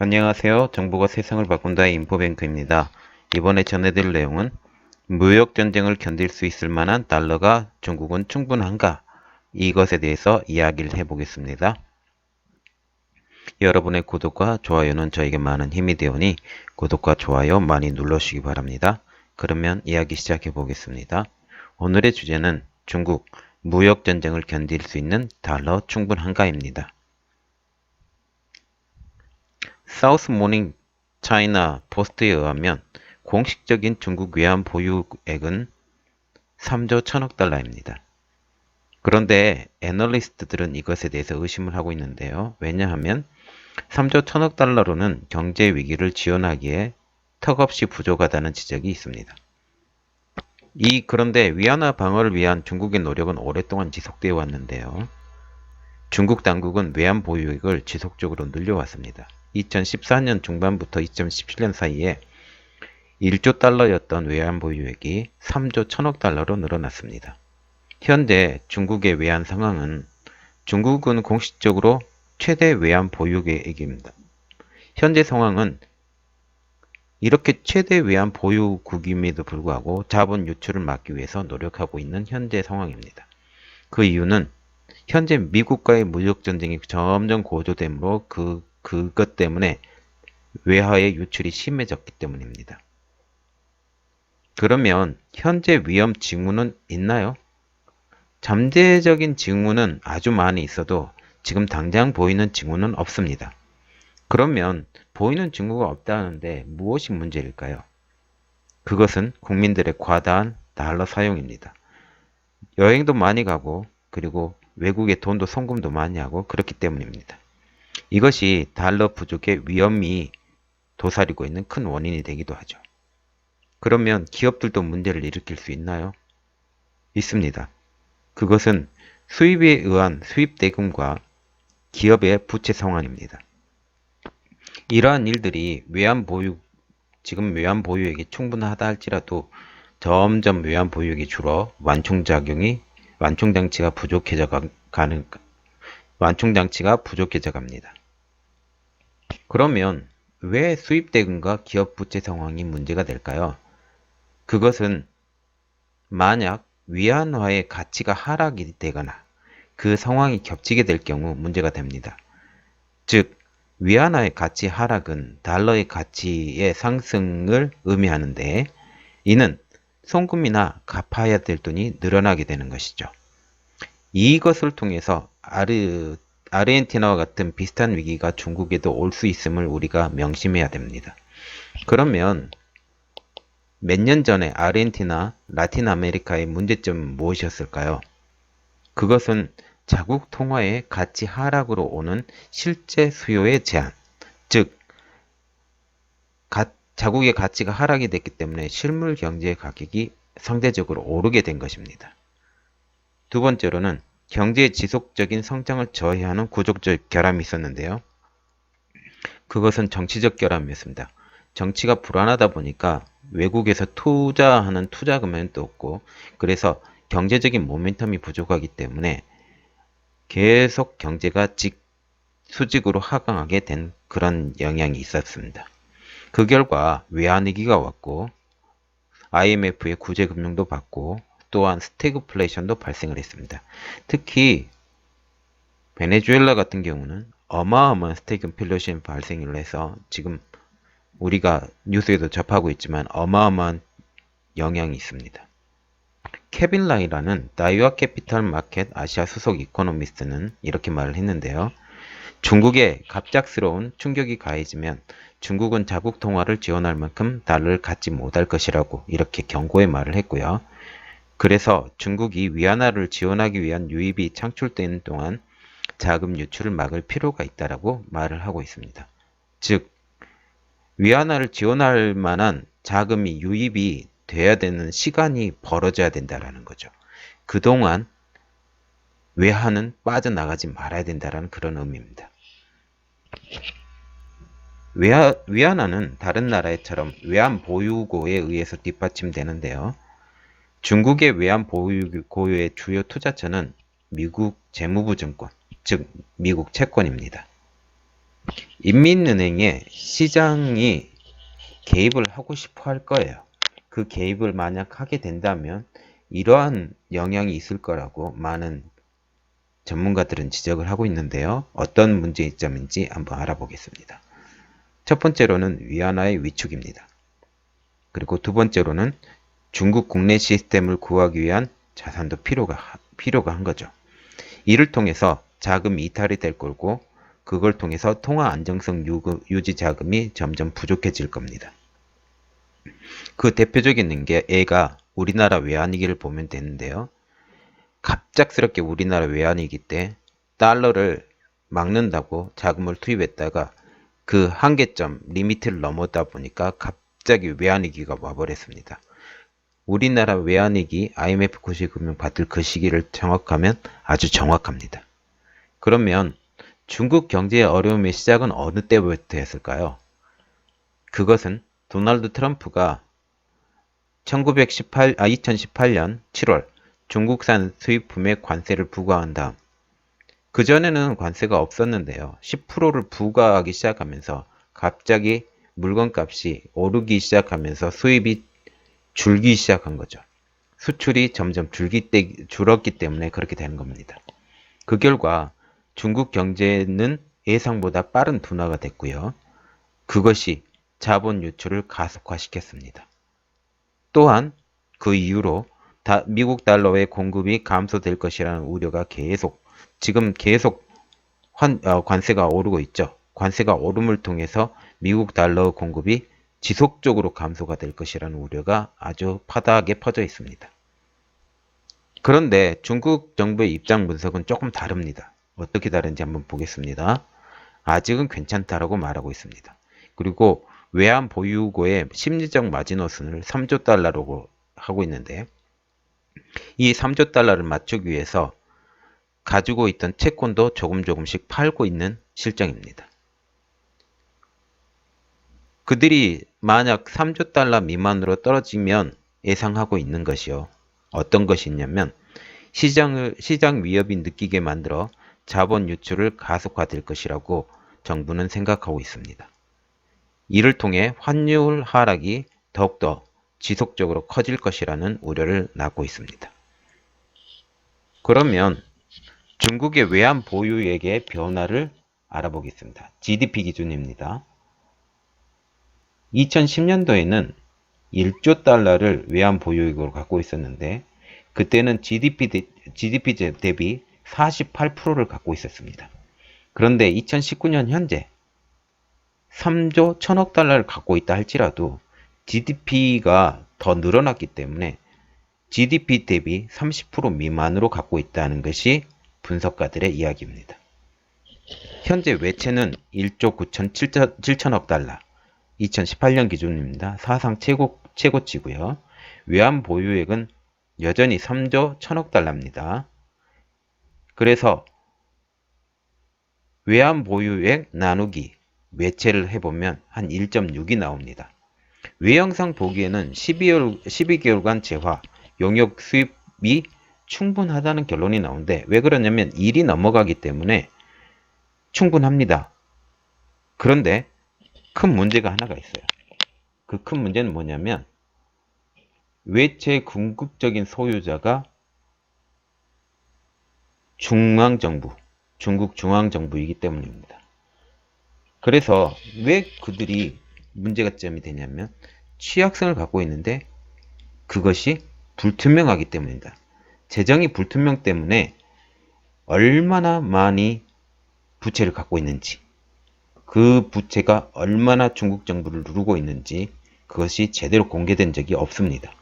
안녕하세요. 정보가 세상을 바꾼다의 인포뱅크입니다. 이번에 전해드릴 내용은 무역전쟁을 견딜 수 있을 만한 달러가 중국은 충분한가? 이것에 대해서 이야기를 해보겠습니다. 여러분의 구독과 좋아요는 저에게 많은 힘이 되오니 구독과 좋아요 많이 눌러주시기 바랍니다. 그러면 이야기 시작해 보겠습니다. 오늘의 주제는 중국 무역전쟁을 견딜 수 있는 달러 충분한가입니다. 사우스 모닝 차이나 포스트에 의하면 공식적인 중국 외환 보유액은 3조 1000억 달러입니다. 그런데 애널리스트들은 이것에 대해서 의심을 하고 있는데요. 왜냐하면 3조 1000억 달러로는 경제 위기를 지원하기에 턱없이 부족하다는 지적이 있습니다. 그런데 위안화 방어를 위한 중국의 노력은 오랫동안 지속되어 왔는데요. 중국 당국은 외환 보유액을 지속적으로 늘려왔습니다. 2014년 중반부터 2017년 사이에 1조 달러였던 외환 보유액이 3조 1000억 달러로 늘어났습니다. 현재 중국의 외환 상황은 중국은 공식적으로 최대 외환 보유액입니다. 현재 상황은 이렇게 최대 외환 보유국임에도 불구하고 자본 유출을 막기 위해서 노력하고 있는 현재 상황입니다. 그 이유는 현재 미국과의 무역전쟁이 점점 고조되므로 그것 때문에 외화의 유출이 심해졌기 때문입니다. 그러면 현재 위험 징후는 있나요? 잠재적인 징후는 아주 많이 있어도 지금 당장 보이는 징후는 없습니다. 그러면 보이는 징후가 없다는데 무엇이 문제일까요? 그것은 국민들의 과다한 달러 사용입니다. 여행도 많이 가고 그리고 외국에 돈도 송금도 많이 하고 그렇기 때문입니다. 이것이 달러 부족의 위험이 도사리고 있는 큰 원인이 되기도 하죠. 그러면 기업들도 문제를 일으킬 수 있나요? 있습니다. 그것은 수입에 의한 수입 대금과 기업의 부채 상환입니다. 이러한 일들이 지금 외환 보유액이 충분하다 할지라도 점점 외환 보유액이 줄어 완충장치가 부족해져 갑니다. 그러면 왜 수입 대금과 기업 부채 상황이 문제가 될까요? 그것은 만약 위안화의 가치가 하락이 되거나 그 상황이 겹치게 될 경우 문제가 됩니다. 즉, 위안화의 가치 하락은 달러의 가치의 상승을 의미하는데 이는 송금이나 갚아야 될 돈이 늘어나게 되는 것이죠. 이것을 통해서 아르헨티나와 같은 비슷한 위기가 중국에도 올 수 있음을 우리가 명심해야 됩니다. 그러면 몇 년 전에 아르헨티나, 라틴 아메리카의 문제점은 무엇이었을까요? 그것은 자국 통화의 가치 하락으로 오는 실제 수요의 제한, 즉 자국의 가치가 하락이 됐기 때문에 실물 경제의 가격이 상대적으로 오르게 된 것입니다. 두 번째로는 경제의 지속적인 성장을 저해하는 구조적 결함이 있었는데요. 그것은 정치적 결함이었습니다. 정치가 불안하다 보니까 외국에서 투자하는 투자금도 없고 그래서 경제적인 모멘텀이 부족하기 때문에 계속 경제가 수직으로 하강하게 된 그런 영향이 있었습니다. 그 결과 외환위기가 왔고 IMF의 구제금융도 받고 또한 스태그플레이션도 발생을 했습니다. 특히 베네수엘라 같은 경우는 어마어마한 스태그플레이션 발생을 해서 지금 우리가 뉴스에도 접하고 있지만 어마어마한 영향이 있습니다. 케빈 라이라는 다이와 캐피탈 마켓 아시아 수석 이코노미스트는 이렇게 말을 했는데요. 중국에 갑작스러운 충격이 가해지면 중국은 자국 통화를 지원할 만큼 달러를 갖지 못할 것이라고 이렇게 경고의 말을 했고요. 그래서 중국이 위안화를 지원하기 위한 유입이 창출되는 동안 자금 유출을 막을 필요가 있다라고 말을 하고 있습니다. 즉, 위안화를 지원할 만한 자금이 유입이 돼야 되는 시간이 벌어져야 된다라는 거죠. 그동안 외환은 빠져나가지 말아야 된다라는 그런 의미입니다. 위안화는 다른 나라처럼 외환 보유고에 의해서 뒷받침되는데요. 중국의 외환 보유고의 주요 투자처는 미국 재무부 증권, 즉 미국 채권입니다. 인민은행에 시장이 개입을 하고 싶어 할 거예요. 그 개입을 만약 하게 된다면 이러한 영향이 있을 거라고 많은 전문가들은 지적을 하고 있는데요. 어떤 문제점인지 한번 알아보겠습니다. 첫 번째로는 위안화의 위축입니다. 그리고 두 번째로는 중국 국내 시스템을 구하기 위한 자산도 필요가 한 거죠. 이를 통해서 자금이 이탈이 될 거고 그걸 통해서 통화 안정성 유지 자금이 점점 부족해질 겁니다. 그 대표적인 예가 우리나라 외환위기를 보면 되는데요. 갑작스럽게 우리나라 외환위기 때 달러를 막는다고 자금을 투입했다가 그 한계점 리미트를 넘었다 보니까 갑자기 외환위기가 와버렸습니다. 우리나라 외환위기 IMF 구시금융 받을 그 시기를 정확하면 아주 정확합니다. 그러면 중국 경제의 어려움의 시작은 어느 때부터였을까요? 그것은 도널드 트럼프가 2018년 7월 중국산 수입품에 관세를 부과한 다음 그전에는 관세가 없었는데요. 10%를 부과하기 시작하면서 갑자기 물건값이 오르기 시작하면서 수입이 줄기 시작한 거죠. 수출이 점점 줄었기 때문에 그렇게 되는 겁니다. 그 결과 중국 경제는 예상보다 빠른 둔화가 됐고요. 그것이 자본 유출을 가속화시켰습니다. 또한 그 이후로 미국 달러의 공급이 감소될 것이라는 우려가 지금 계속 관세가 오르고 있죠. 관세가 오름을 통해서 미국 달러 공급이 지속적으로 감소가 될 것이라는 우려가 아주 파다하게 퍼져 있습니다. 그런데 중국 정부의 입장 분석은 조금 다릅니다. 어떻게 다른지 한번 보겠습니다. 아직은 괜찮다라고 말하고 있습니다. 그리고 외환 보유고의 심리적 마지노선을 3조 달러라고 하고 있는데 이 3조 달러를 맞추기 위해서 가지고 있던 채권도 조금씩 팔고 있는 실정입니다. 그들이 만약 3조 달러 미만으로 떨어지면 예상하고 있는 것이요. 어떤 것이 있냐면 시장 위협이 느끼게 만들어 자본 유출을 가속화될 것이라고 정부는 생각하고 있습니다. 이를 통해 환율 하락이 더욱더 지속적으로 커질 것이라는 우려를 낳고 있습니다. 그러면 중국의 외환 보유액의 변화를 알아보겠습니다. GDP 기준입니다. 2010년도에는 1조 달러를 외환 보유액으로 갖고 있었는데 그때는 GDP 대비 48%를 갖고 있었습니다. 그런데 2019년 현재 3조 1000억 달러를 갖고 있다 할지라도 GDP가 더 늘어났기 때문에 GDP 대비 30% 미만으로 갖고 있다는 것이 분석가들의 이야기입니다. 현재 외채는 1조 9,700억 달러, 2018년 기준입니다. 사상 최고치고요. 외환 보유액은 여전히 3조 1000억 달러입니다. 그래서 외환 보유액 나누기 외채를 해보면 한 1.6이 나옵니다. 외형상 보기에는 12개월간 재화, 용역 수입이 충분하다는 결론이 나오는데 왜 그러냐면 1이 넘어가기 때문에 충분합니다. 그런데 큰 문제가 하나가 있어요. 그 큰 문제는 뭐냐면 외채 궁극적인 소유자가 중국 중앙정부이기 때문입니다. 그래서 왜 그들이 문제가 점이 되냐면 취약성을 갖고 있는데 그것이 불투명하기 때문입니다. 재정이 불투명 때문에 얼마나 많이 부채를 갖고 있는지 그 부채가 얼마나 중국 정부를 누르고 있는지 그것이 제대로 공개된 적이 없습니다.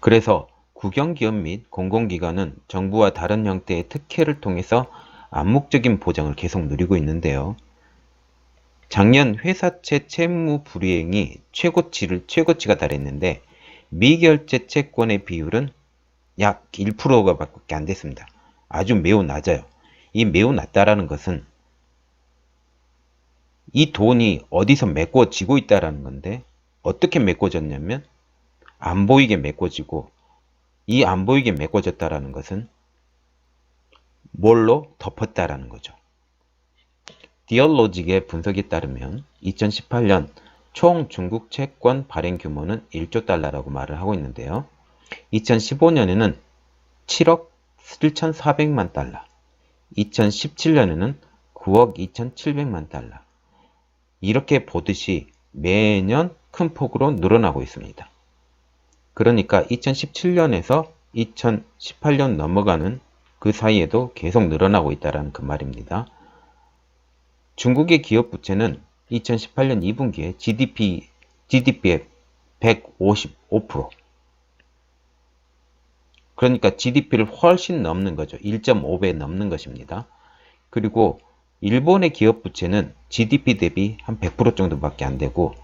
그래서 국영기업 및 공공기관은 정부와 다른 형태의 특혜를 통해서 암묵적인 보장을 계속 누리고 있는데요. 작년 회사채 채무 불이행이 최고치가 달했는데 미결제 채권의 비율은 약 1%가 밖에 안 됐습니다. 아주 매우 낮아요. 이 매우 낮다라는 것은 이 돈이 어디서 메꿔지고 있다라는 건데 어떻게 메꿔졌냐면 안 보이게 메꿔지고 이 안 보이게 메꿔졌다라는 것은 뭘로 덮었다라는 거죠. 디얼로직의 분석에 따르면 2018년 총 중국 채권 발행 규모는 1조 달러라고 말을 하고 있는데요. 2015년에는 7억 7,400만 달러, 2017년에는 9억 2,700만 달러. 이렇게 보듯이 매년 큰 폭으로 늘어나고 있습니다. 그러니까 2017년에서 2018년 넘어가는 그 사이에도 계속 늘어나고 있다는 그 말입니다. 중국의 기업 부채는 2018년 2분기에 GDP의 155%. 그러니까 GDP를 훨씬 넘는 거죠. 1.5배 넘는 것입니다. 그리고 일본의 기업 부채는 GDP 대비 한 100% 정도밖에 안 되고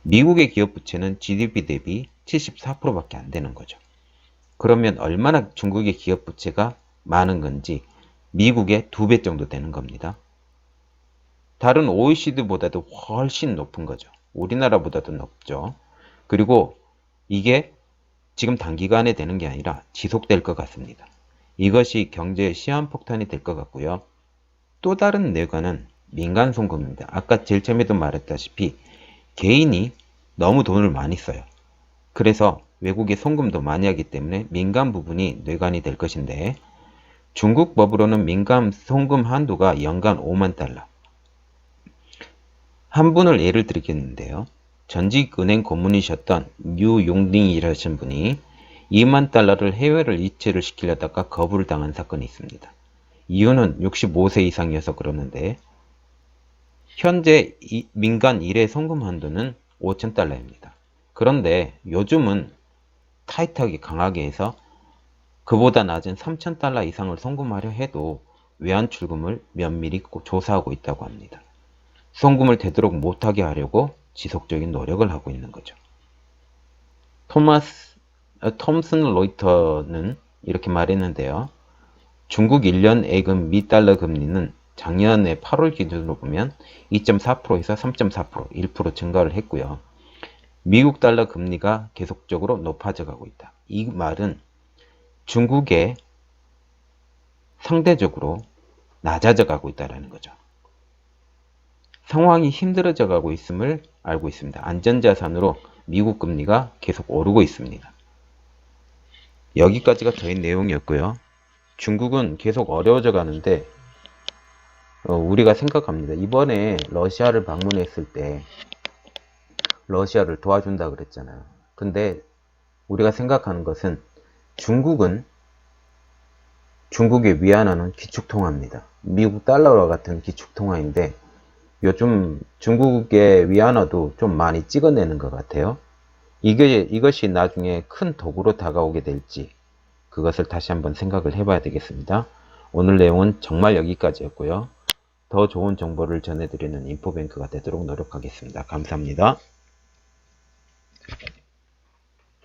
미국의 기업 부채는 GDP 대비 74%밖에 안 되는 거죠. 그러면 얼마나 중국의 기업 부채가 많은 건지 미국의 2배 정도 되는 겁니다. 다른 OECD보다도 훨씬 높은 거죠. 우리나라보다도 높죠. 그리고 이게 지금 단기간에 되는 게 아니라 지속될 것 같습니다. 이것이 경제의 시한폭탄이 될 것 같고요. 또 다른 뇌관은 민간 송금입니다. 아까 제일 처음에도 말했다시피 개인이 너무 돈을 많이 써요. 그래서 외국에 송금도 많이 하기 때문에 민간 부분이 뇌관이 될 것인데 중국 법으로는 민간 송금 한도가 연간 5만 달러. 한 분을 예를 들겠는데요. 전직 은행 고문이셨던 류용딩이라신 분이 2만 달러를 해외를 이체를 시키려다가 거부를 당한 사건이 있습니다. 이유는 65세 이상이어서 그러는데 현재 민간 1회 송금 한도는 5천 달러입니다. 그런데 요즘은 타이트하게 강하게 해서 그보다 낮은 3천 달러 이상을 송금하려 해도 외환 출금을 면밀히 조사하고 있다고 합니다. 송금을 되도록 못하게 하려고 지속적인 노력을 하고 있는 거죠. 톰슨 로이터는 이렇게 말했는데요. 중국 1년 예금 미 달러 금리는 작년에 8월 기준으로 보면 2.4%에서 3.4%, 1% 증가를 했고요. 미국 달러 금리가 계속적으로 높아져 가고 있다. 이 말은 중국에 상대적으로 낮아져 가고 있다는 거죠. 상황이 힘들어져 가고 있음을 알고 있습니다. 안전자산으로 미국 금리가 계속 오르고 있습니다. 여기까지가 저희 내용이었고요. 중국은 계속 어려워져 가는데 우리가 생각합니다. 이번에 러시아를 방문했을 때 러시아를 도와준다 그랬잖아요. 근데 우리가 생각하는 것은 중국은 중국의 위안화는 기축통화입니다. 미국 달러와 같은 기축통화인데 요즘 중국의 위안화도 좀 많이 찍어내는 것 같아요. 이것이 나중에 큰 도구로 다가오게 될지 그것을 다시 한번 생각을 해봐야 되겠습니다. 오늘 내용은 정말 여기까지였고요. 더 좋은 정보를 전해드리는 인포뱅크가 되도록 노력하겠습니다. 감사합니다.